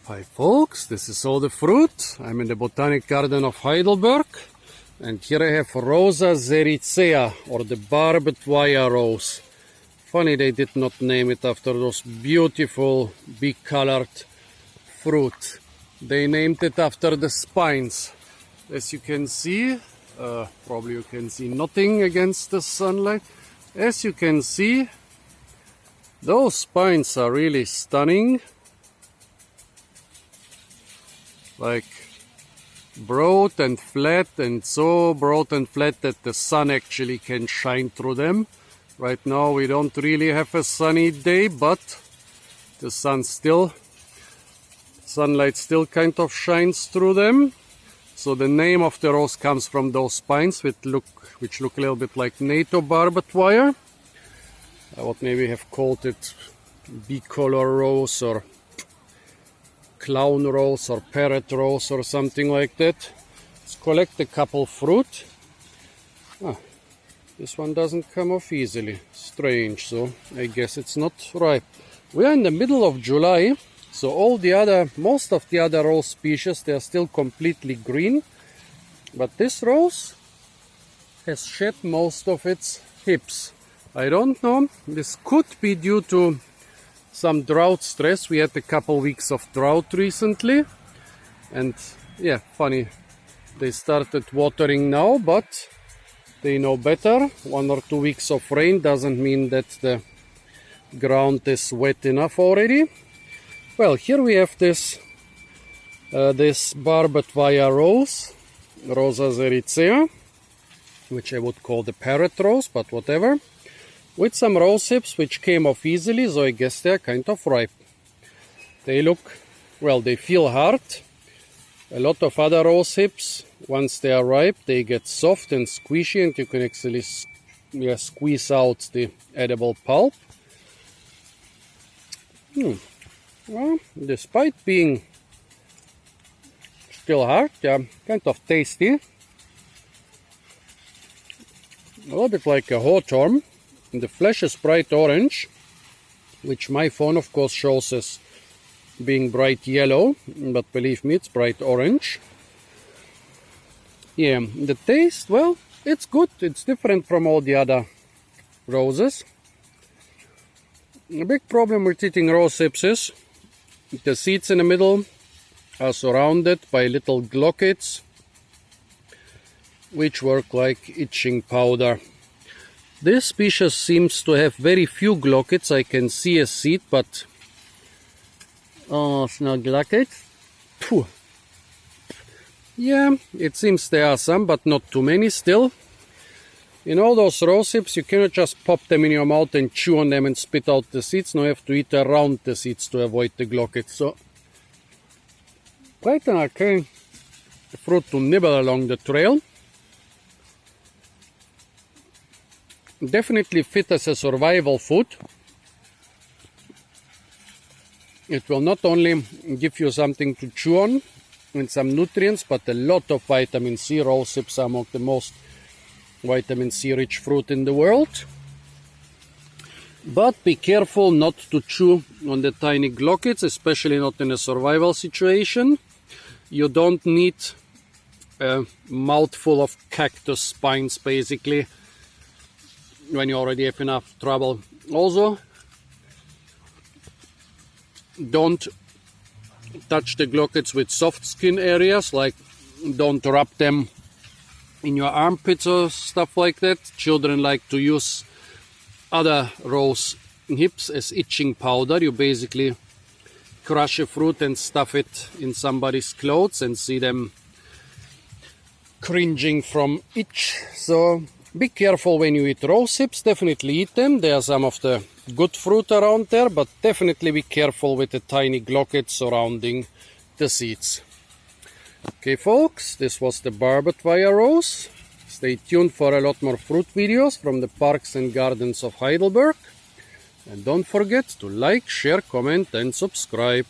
Hi folks, this is all the fruit. I'm in the Botanic Garden of Heidelberg, and here I have Rosa sericea, or the Barbed Wire Rose. Funny they did not name it after those beautiful big colored fruit. They named it after the spines. As you can see, probably you can see nothing against the sunlight. As you can see, those spines are really stunning. Like broad and flat, and so broad and flat that the sun actually can shine through them. Right now we don't really have a sunny day, but the sunlight still kind of shines through them. So the name of the rose comes from those spines which look a little bit like NATO barbed wire. I would maybe have called it bicolor rose or clown rose or parrot rose or something like that. Let's collect a couple fruit. This one doesn't come off easily. Strange, so I guess it's not ripe. We are in the middle of July, so most of the other rose species, they are still completely green, but this rose has shed most of its hips. I don't know, this could be due to some drought stress. We had a couple weeks of drought recently, and yeah, funny, they started watering now, but they know better. 1 or 2 weeks of rain doesn't mean that the ground is wet enough already. Well, here we have this barbed wire rose, Rosa sericea, which I would call the parrot rose, but whatever, with some rose hips which came off easily, so I guess they're kind of ripe. They feel hard. A lot of other rose hips, once they are ripe, they get soft and squishy, and you can actually squeeze out the edible pulp. Well, despite being still hard, they're kind of tasty. A little bit like a hawthorn. The flesh is bright orange, which my phone of course shows as being bright yellow, but believe me, it's bright orange. Yeah, the taste, well, it's good. It's different from all the other roses. The big problem with eating rose hips is the seeds in the middle are surrounded by little glockets, which work like itching powder. This species seems to have very few glockets. I can see a seed, but it's not glockets. Yeah, it seems there are some, but not too many still. In all those rose hips, you cannot just pop them in your mouth and chew on them and spit out the seeds. No, you have to eat around the seeds to avoid the glockets. So, quite an okay fruit to nibble along the trail. Definitely fit as a survival food. It will not only give you something to chew on and some nutrients, but a lot of vitamin C. Rose hips are among the most vitamin C rich fruit in the world. But be careful not to chew on the tiny glockets, especially not in a survival situation. You don't need a mouthful of cactus spines basically when you already have enough trouble. Also, don't touch the glockets with soft skin areas, like don't rub them in your armpits or stuff like that. Children like to use other rose hips as itching powder. You basically crush a fruit and stuff it in somebody's clothes and see them cringing from itch. So be careful when you eat rose hips. Definitely eat them. They are some of the good fruit around there, but definitely be careful with the tiny glockets surrounding the seeds. Okay folks, this was the Barbed Wire Rose. Stay tuned for a lot more fruit videos from the parks and gardens of Heidelberg. And don't forget to like, share, comment and subscribe.